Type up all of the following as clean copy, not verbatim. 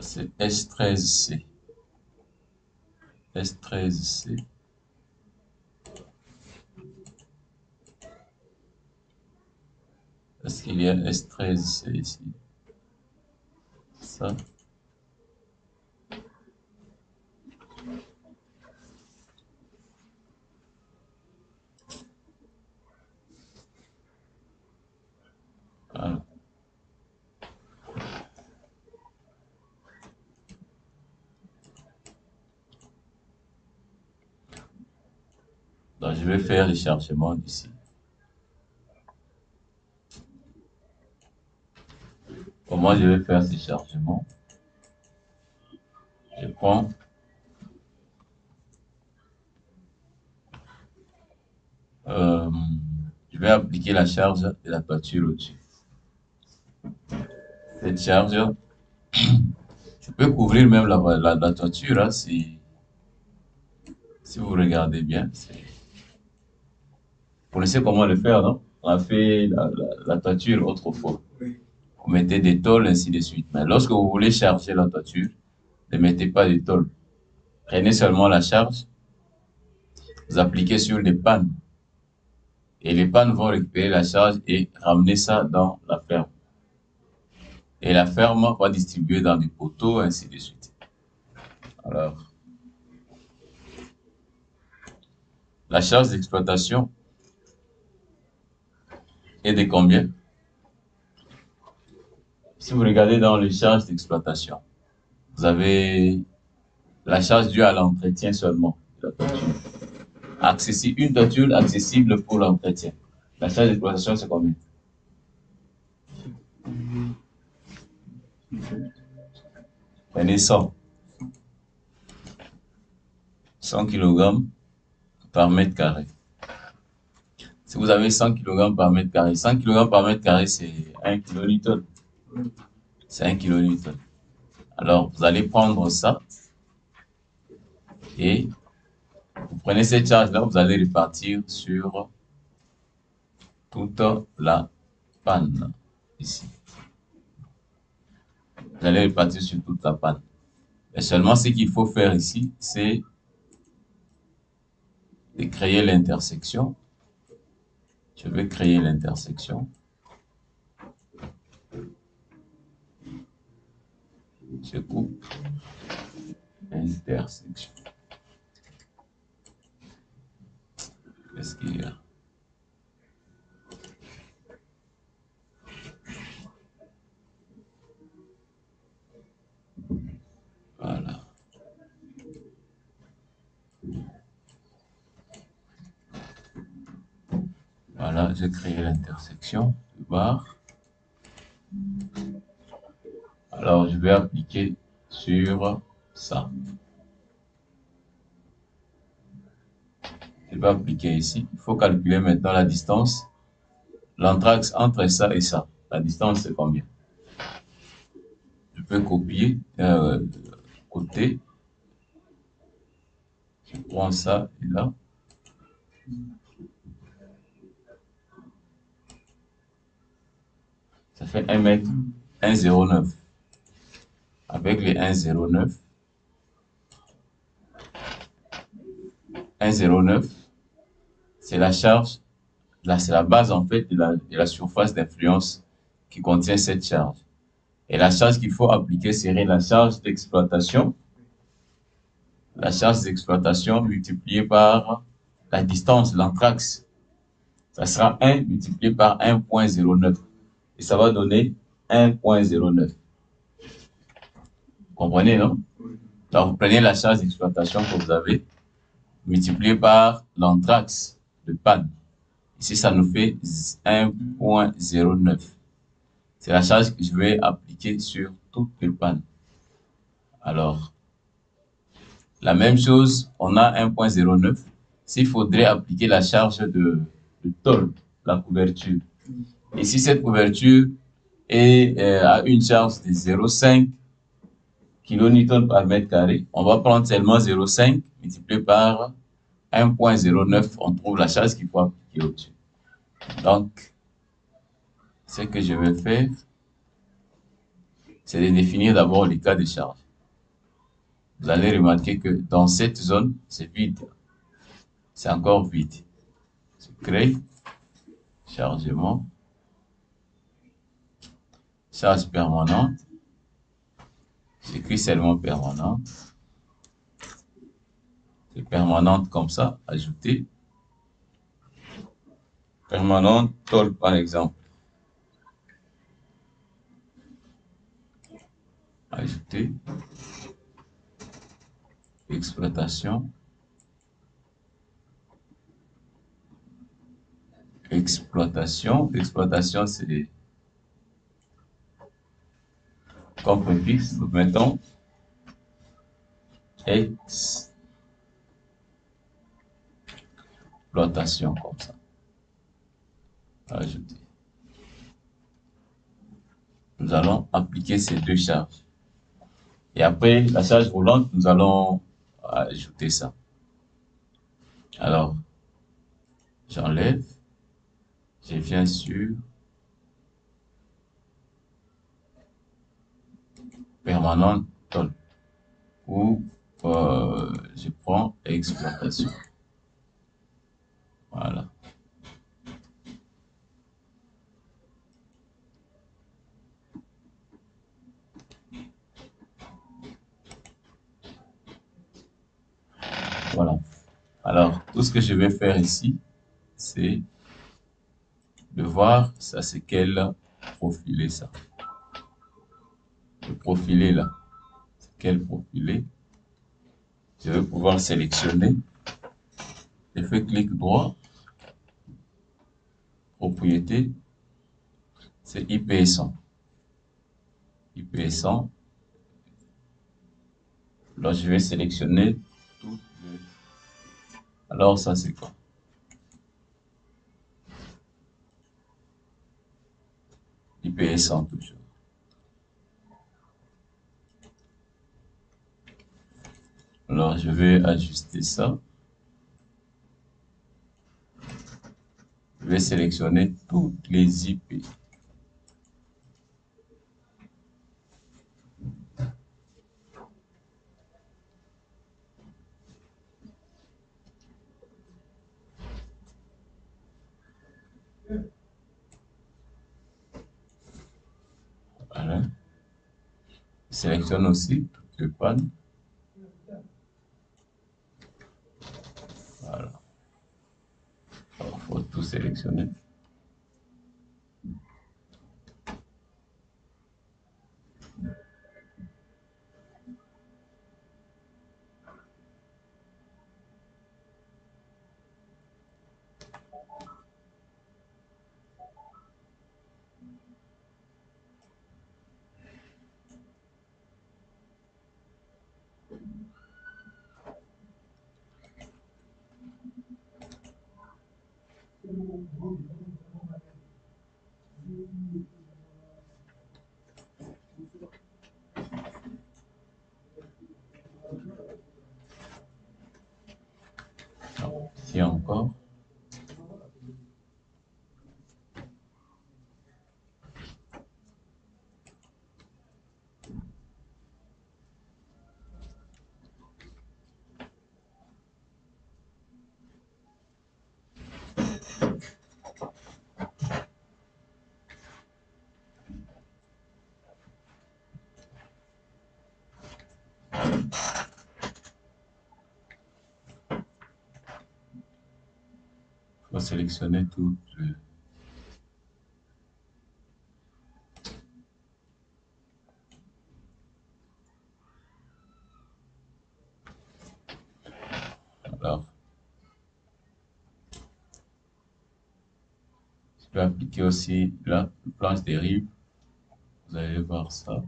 C'est S13C. S13C. Est-ce qu'il y a S13C ici? Ça. Voilà. Donc, je vais faire le chargement d'ici. Comment je vais faire ce chargement? Je prends je vais appliquer la charge de la toiture au-dessus. Cette charge, je peux couvrir même la toiture hein, si vous regardez bien. Vous connaissez comment le faire, non? On a fait la toiture autrefois. Vous mettez des tôles, ainsi de suite. Mais lorsque vous voulez charger la toiture, ne mettez pas de tôles. Prenez seulement la charge, vous appliquez sur les pannes. Et les pannes vont récupérer la charge et ramener ça dans la ferme. Et la ferme va distribuer dans des poteaux, ainsi de suite. Alors, la charge d'exploitation est de combien? Si vous regardez dans les charges d'exploitation, vous avez la charge due à l'entretien seulement de la toiture. Une toiture accessible pour l'entretien. La charge d'exploitation, c'est combien? Prenez 100 kg par mètre carré. Si vous avez 100 kg par mètre carré, 100 kg par mètre carré, c'est 1 kN. C'est 1 kN. Alors, vous allez prendre ça et vous prenez cette charge-là, vous allez répartir sur toute la panne, ici. Vous allez répartir sur toute la panne. Et seulement ce qu'il faut faire ici, c'est de créer l'intersection. Je vais créer l'intersection. Je coupe intersection. Qu'est-ce qu'il y a? Voilà. Voilà, j'ai créé l'intersection de barre. Alors, je vais appliquer sur ça. Je vais appliquer ici. Il faut calculer maintenant la distance. L'anthrax entre ça et ça. La distance, c'est combien? Je peux copier côté. Je prends ça et là. Ça fait 1 mètre, 1,09. Avec les 1,09, 1,09, c'est la charge, là c'est la base en fait de la surface d'influence qui contient cette charge. Et la charge qu'il faut appliquer serait la charge d'exploitation. La charge d'exploitation multipliée par la distance, l'anthrax. Ça sera 1 multiplié par 1,09. Et ça va donner 1,09. Vous comprenez, non? Donc, vous prenez la charge d'exploitation que vous avez, multiplié par l'anthrax de panne. Ici, ça nous fait 1,09. C'est la charge que je vais appliquer sur toutes les pannes. Alors, la même chose, on a 1,09. S'il faudrait appliquer la charge de tôle, la couverture. Et si cette couverture a une charge de 0,5 kN par mètre carré, on va prendre seulement 0,5 multiplié par 1,09, on trouve la charge qu'il faut appliquer au-dessus. Donc, ce que je vais faire, c'est de définir d'abord les cas de charge. Vous allez remarquer que dans cette zone, c'est vide. C'est encore vide. Je crée chargement, charge permanente. J'écris seulement permanente. C'est permanente comme ça, ajouter. Permanente, tôle par exemple. Ajouter. Exploitation. Exploitation. Exploitation, c'est comme préfixe. Nous mettons exploitation comme ça. Ajouter. Nous allons appliquer ces deux charges. Et après, la charge roulante, nous allons ajouter ça. Alors, j'enlève, je viens sur permanente tôle ou je prends exploitation. Voilà. Voilà. Alors, tout ce que je vais faire ici, c'est de voir ça, c'est quel profilé ça. Le profilé là, c'est quel profilé. Je vais pouvoir sélectionner. Je fais clic droit. Propriété, c'est IP100. IP100. Alors, je vais sélectionner toutes les... Alors, ça, c'est quoi? IP100 toujours. Alors, je vais ajuster ça. Je vais sélectionner toutes les IP. Voilà. Je sélectionne aussi toutes les pannes. Voilà. Il faut tout sélectionner. Ici encore. Il faut sélectionner toutes les... Alors, je peux appliquer aussi la planche dérive. Vous allez voir ça.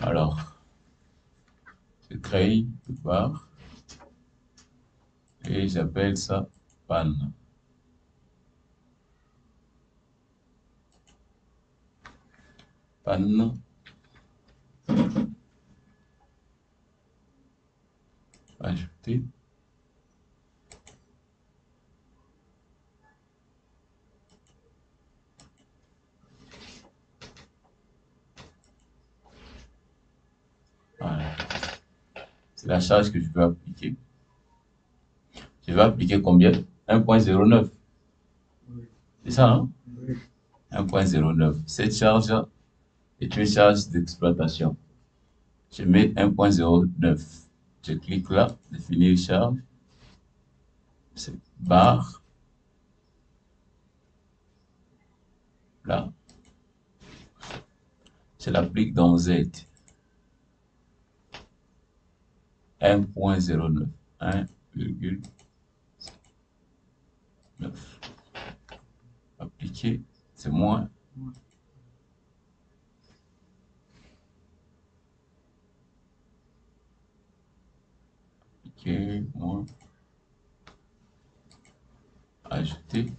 Alors, je crée une barre et j'appelle ça panne. Panne. Ajouter. C'est la charge que je veux appliquer. Je vais appliquer combien? 1,09. C'est ça, non? 1,09. Cette charge est une charge d'exploitation. Je mets 1,09. Je clique là, définir charge. C'est barre. Là. Je l'applique dans Z. 1,09. 1,9. Appliquer, c'est moins. Appliquer, moins. Ajouter,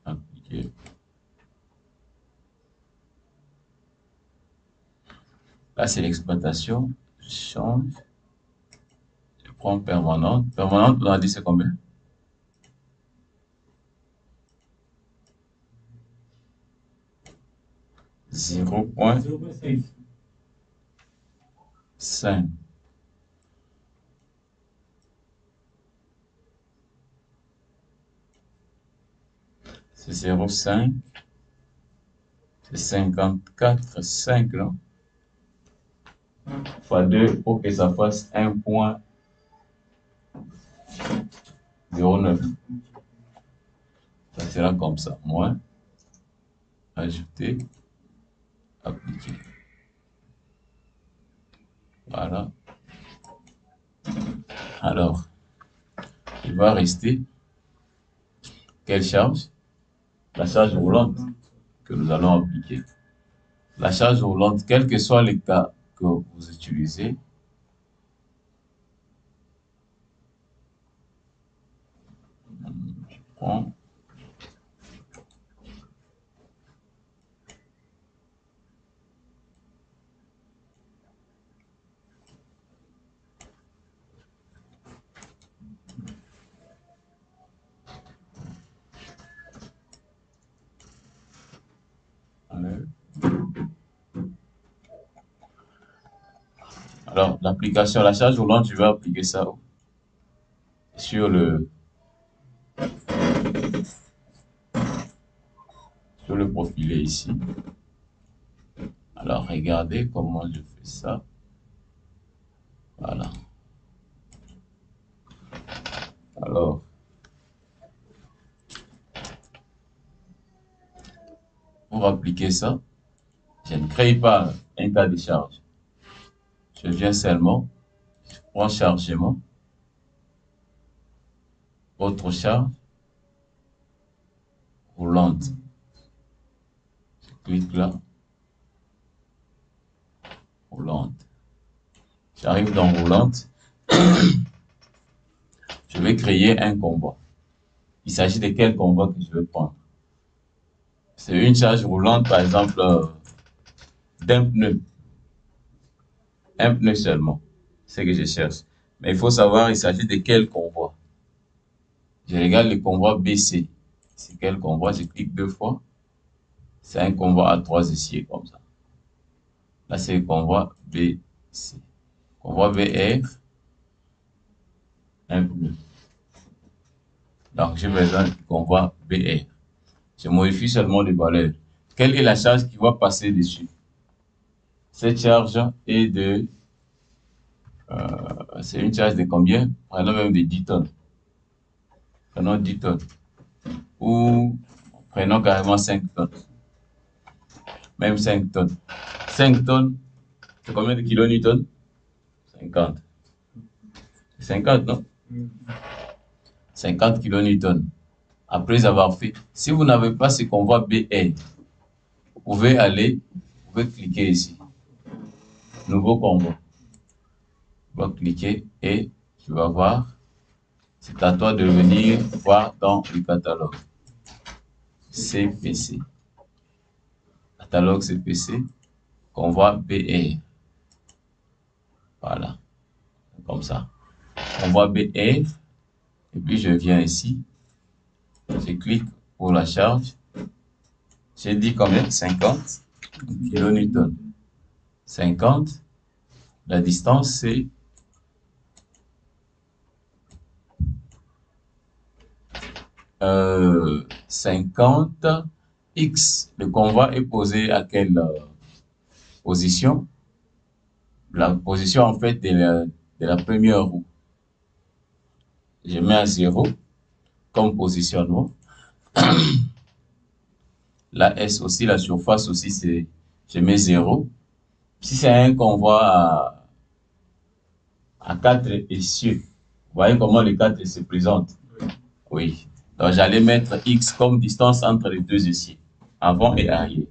appliquer. Là, c'est l'exploitation. Je change. Je prends permanente. Permanente, on a dit c'est combien? 0,5. C'est 0,5. C'est 54,5, non? Fois 2 pour que ça fasse 1,09. Ça sera comme ça. Moins. Ajouter. Appliquer. Voilà. Alors, il va rester quelle charge? La charge roulante que nous allons appliquer. La charge roulante, quel que soit le cas que vous utilisez, je prends alors, l'application, la charge roulante, je vais appliquer ça sur le profilé ici. Alors, regardez comment je fais ça. Voilà. Alors, pour appliquer ça, je ne crée pas un cas de charge. Je viens seulement, je prends chargement, autre charge, roulante. Je clique là, roulante. J'arrive dans roulante. Je vais créer un convoi. Il s'agit de quel convoi que je vais prendre? C'est une charge roulante, par exemple, d'un pneu. Un pneu seulement. C'est ce que je cherche. Mais il faut savoir, il s'agit de quel convoi. Je regarde le convoi BC. C'est quel convoi? Je clique 2 fois. C'est un convoi à 3 essiers comme ça. Là, c'est le convoi BC. Convoi BR, un pneu. Donc, j'ai besoin du convoi BR. Je modifie seulement les valeurs. Quelle est la charge qui va passer dessus? Cette charge est de... c'est une charge de combien? Prenons même de 10 tonnes. Prenons 10 tonnes. Ou prenons carrément 5 tonnes. Même 5 tonnes. 5 tonnes, c'est combien de kilonewtons? 50. 50, non? 50 kilonewtons. Après avoir fait, si vous n'avez pas ce convoi BR, vous pouvez cliquer ici. Nouveau convoi. Vous cliquer et tu vas voir. C'est à toi de venir voir dans le catalogue. CPC. Catalogue CPC. Convoi BR. Voilà. Comme ça. Convoi BR. Et puis je viens ici. Je clique pour la charge. J'ai dit combien? 50 kilonewtons. 50. La distance, c'est 50, X, le convoi est posé à quelle position? La position en fait de la première roue. Je mets à 0 comme positionnement. La S aussi, la surface aussi, je mets 0. Si c'est un convoi à 4 essieux, vous voyez comment les 4 se présentent? Oui. Donc, j'allais mettre X comme distance entre les deux essieux, avant et arrière.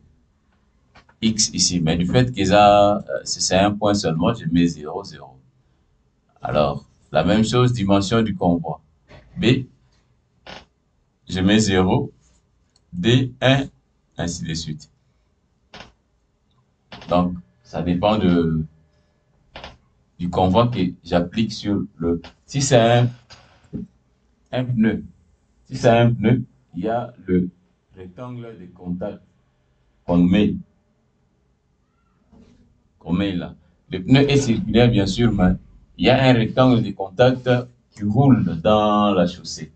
X ici, mais du fait que c'est un point seulement, je mets 0, 0. Alors, la même chose, dimension du convoi. B, je mets 0, D, 1, ainsi de suite. Donc, ça dépend du convoi que j'applique sur le... Si c'est un pneu, si c'est un pneu, il y a le rectangle de contact qu'on met là. Le pneu est circulaire, bien sûr, mais il y a un rectangle de contact qui roule dans la chaussée.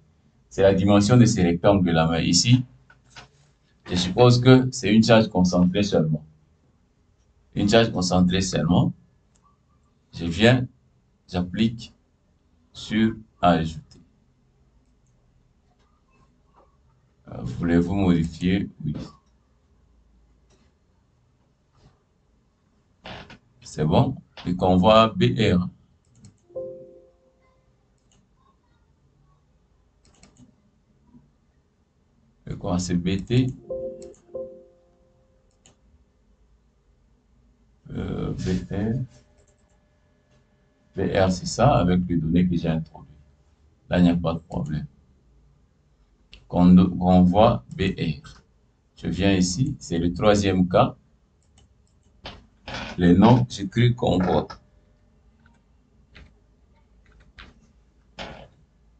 C'est la dimension de ces rectangles-là. Mais ici, je suppose que c'est une charge concentrée seulement. Une charge concentrée seulement. Je viens, j'applique sur ajouter. Voulez-vous modifier? Oui. C'est bon. Le convoi BR. Le convoi c'est BT. BR. BR, c'est ça, avec les données que j'ai introduites. Là, il n'y a pas de problème. Convoi BR. Je viens ici, c'est le troisième cas. Les noms, j'écris convoi.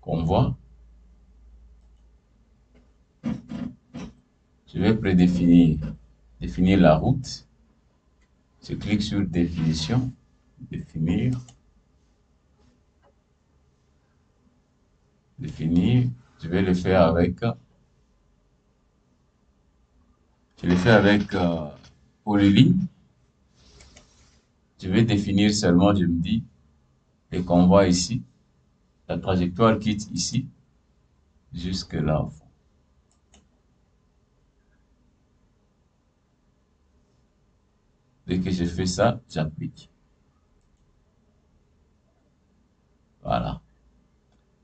Convoi. Je vais définir la route. Je clique sur définition, définir, définir. Je vais le faire avec, polyline. Je vais définir seulement, je me dis, le convoi ici, la trajectoire quitte ici, jusque là au fond. Dès que je fais ça, j'applique. Voilà.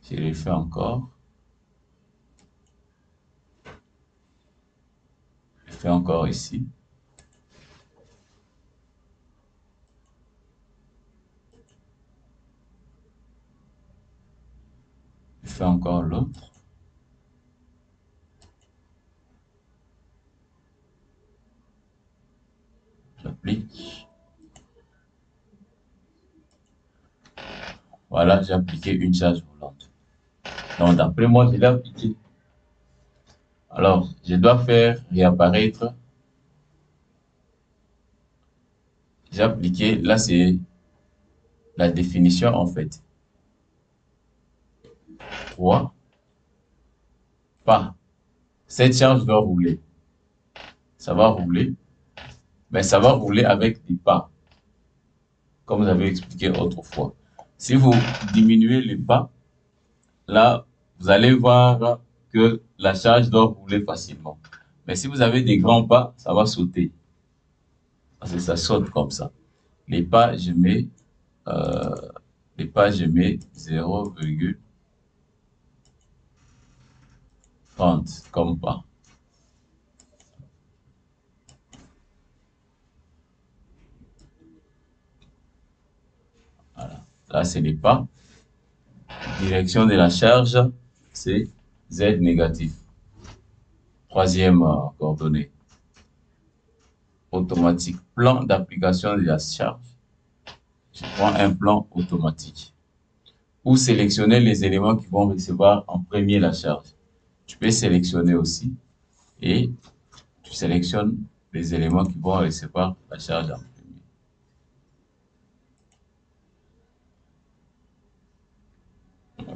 Je le fais encore. Je fais encore ici. Je fais encore l'autre. J'applique. Voilà, j'ai appliqué une charge volante. Donc, d'après moi, je l'ai appliqué. Alors, je dois faire réapparaître. J'ai appliqué, là, c'est la définition, en fait. 3, pas. Cette charge doit rouler. Ça va rouler, mais ça va rouler avec des pas, comme vous avez expliqué autrefois. Si vous diminuez les pas, là, vous allez voir que la charge doit rouler facilement. Mais si vous avez des grands pas, ça va sauter. Parce que ça saute comme ça. Les pas, je mets, euh, 0,30 comme pas. Voilà. Là, c'est les pas. Direction de la charge, c'est Z négatif. Troisième coordonnée. Automatique. Plan d'application de la charge. Je prends un plan automatique. Ou sélectionner les éléments qui vont recevoir en premier la charge. Tu peux sélectionner aussi et tu sélectionnes les éléments qui vont recevoir la charge en premier.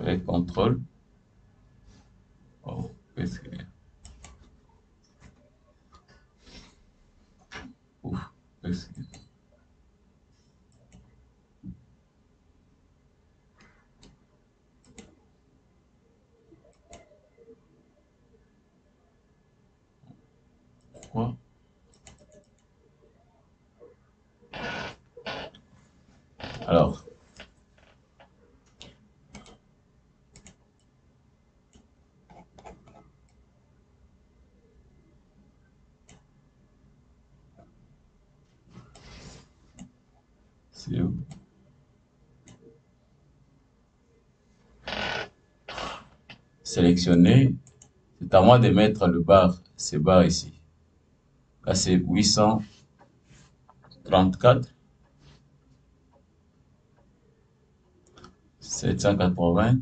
Avec contrôle. Oh. Qu'est-ce que... Ouf, qu'est-ce que... Quoi? Alors, c'est où? Sélectionner. C'est à moi de mettre le bar, ces barres ici. Là, c'est 834, 780.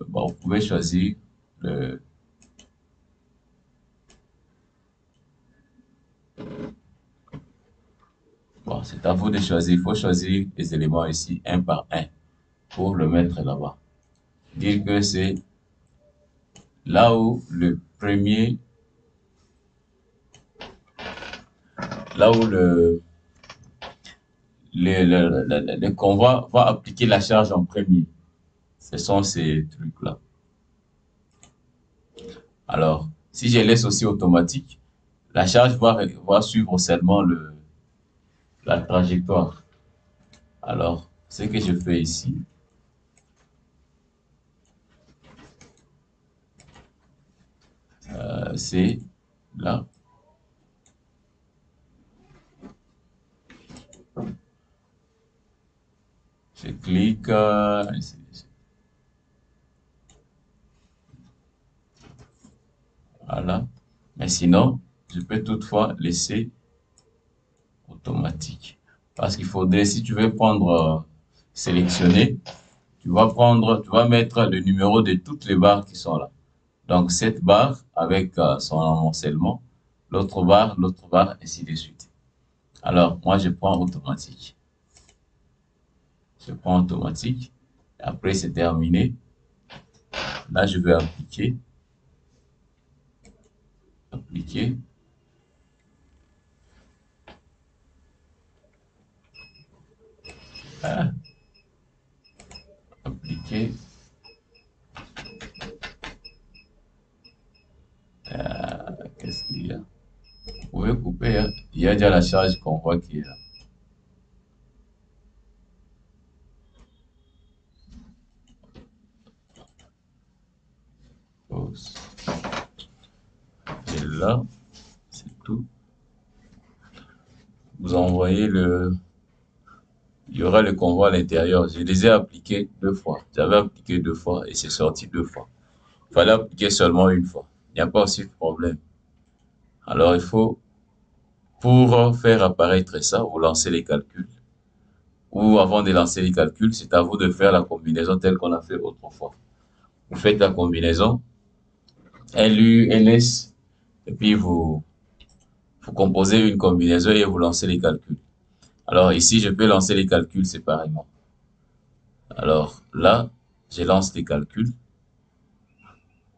Bon, vous pouvez choisir le... Bon, c'est à vous de choisir. Il faut choisir les éléments ici, un par un, pour le mettre là-bas. Dire que c'est là où le premier, là où le convoi va appliquer la charge en premier. Ce sont ces trucs-là. Alors, si je laisse aussi automatique, la charge va suivre seulement la trajectoire. Alors, ce que je fais ici, c'est là. Je clique, ainsi de suite. Voilà. Mais sinon, je peux toutefois laisser automatique. Parce qu'il faudrait, si tu veux prendre, sélectionner, tu vas mettre le numéro de toutes les barres qui sont là. Donc, cette barre avec son amoncellement, l'autre barre, ainsi de suite. Alors, moi, je prends automatique. Je prends automatique. Après, c'est terminé. Là, je vais appliquer. Appliquer. Ah, appliquer. Qu'est-ce qu'il y a? Vous pouvez couper, hein. Il y a déjà la charge qu'on voit qui est là. Pause. Et là, c'est tout. Vous envoyez le... Il y aura le convoi à l'intérieur. Je les ai appliqués 2 fois. J'avais appliqué 2 fois et c'est sorti 2 fois. Il fallait appliquer seulement une fois. Il n'y a pas aussi de problème. Alors, il faut, pour faire apparaître ça, vous lancez les calculs. Ou avant de lancer les calculs, c'est à vous de faire la combinaison telle qu'on a fait autrefois. Vous faites la combinaison LU, LS, et puis vous composez une combinaison et vous lancez les calculs. Alors ici, je peux lancer les calculs séparément. Alors là, je lance les calculs.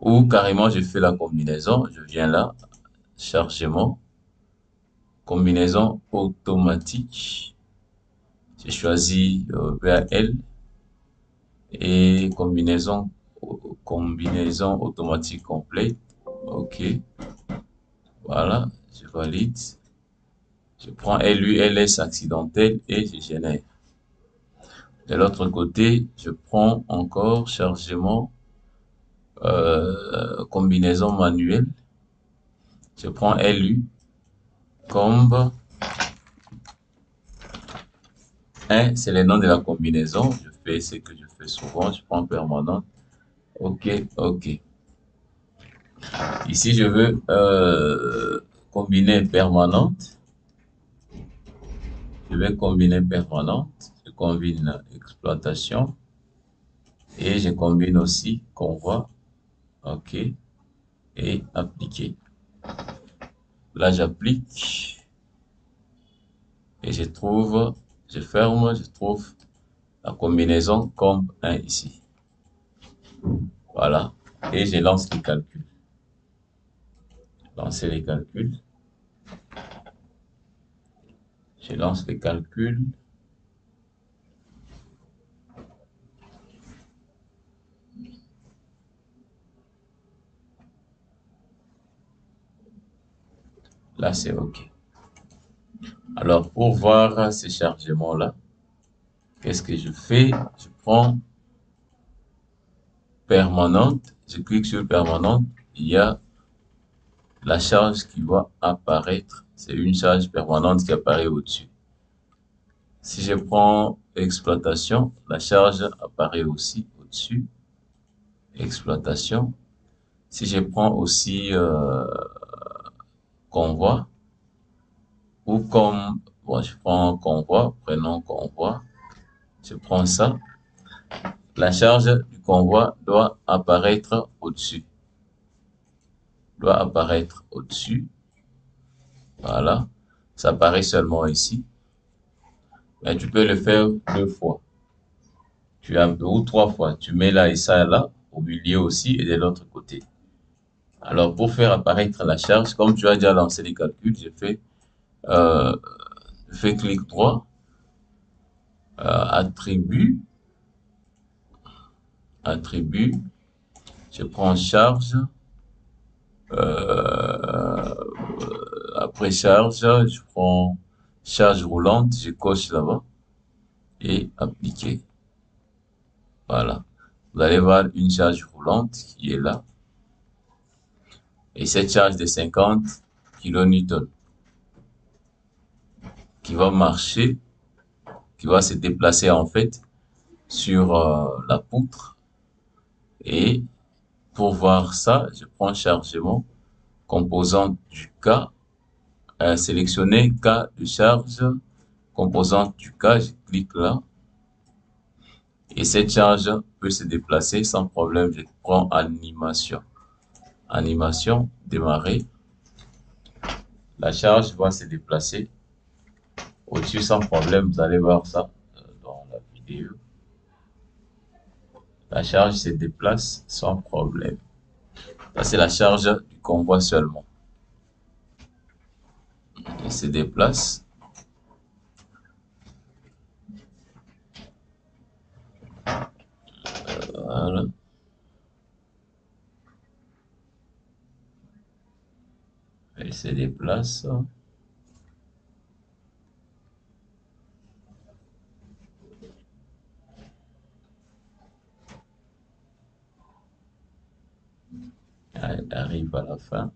Ou carrément, je fais la combinaison. Je viens là, chargement, combinaison automatique. J'ai choisi VAL et combinaison automatique complète. OK. Voilà, je valide. Je prends LU, LS accidentel et je génère. De l'autre côté, je prends encore chargement, combinaison manuelle. Je prends LU, comb 1, c'est le nom de la combinaison. Je fais ce que je fais souvent, je prends permanente. OK, OK. Ici, je veux combiner permanente. Je vais combiner permanente. Je combine exploitation. Et je combine aussi convoi. OK. Et appliquer. Là, j'applique. Et je ferme, je trouve la combinaison comme 1 ici. Voilà. Et je lance les calculs. Lancer les calculs. Je lance les calculs. Là, c'est OK. Alors, pour voir ces chargements-là, qu'est-ce que je fais? Je prends permanente, je clique sur permanente, il y a la charge qui va apparaître. C'est une charge permanente qui apparaît au-dessus. Si je prends exploitation, la charge apparaît aussi au-dessus. Exploitation. Si je prends aussi convoi, ou comme, bon, je prends convoi, prenons convoi, je prends ça, la charge du convoi doit apparaître au-dessus. Doit apparaître au-dessus. Voilà. Ça apparaît seulement ici. Mais tu peux le faire 2 fois. Tu as, ou 3 fois. Tu mets là et ça là, au milieu aussi et de l'autre côté. Alors, pour faire apparaître la charge, comme tu as déjà lancé les calculs, euh, je fais clic droit, attribut, attribut, je prends charge, euh, après charge, je prends charge roulante, je coche là-bas et appliquer. Voilà. Vous allez voir une charge roulante qui est là. Et cette charge de 50 kN qui va marcher, qui va se déplacer en fait sur la poutre. Et pour voir ça, je prends chargement, composante du K, sélectionner K de charge, composante du K, je clique là. Et cette charge peut se déplacer sans problème. Je prends animation. Animation, démarrer. La charge va se déplacer au-dessus sans problème. Vous allez voir ça dans la vidéo. La charge se déplace sans problème. Ça, c'est la charge du convoi seulement. Il se déplace. Voilà. Il se déplace. Elle arrive à la fin.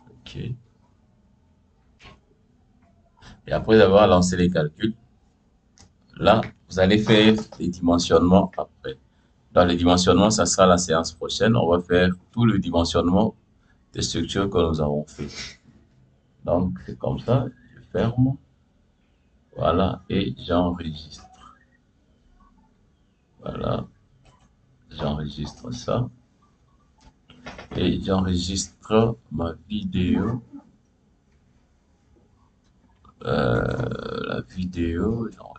OK. Et après avoir lancé les calculs, là, vous allez faire les dimensionnements après. Dans les dimensionnements, ça sera la séance prochaine. On va faire tout le dimensionnement des structures que nous avons fait. Donc, c'est comme ça. Je ferme. Voilà. Et j'enregistre. Voilà. J'enregistre ça. Et j'enregistre ma vidéo. La vidéo, j'enregistre.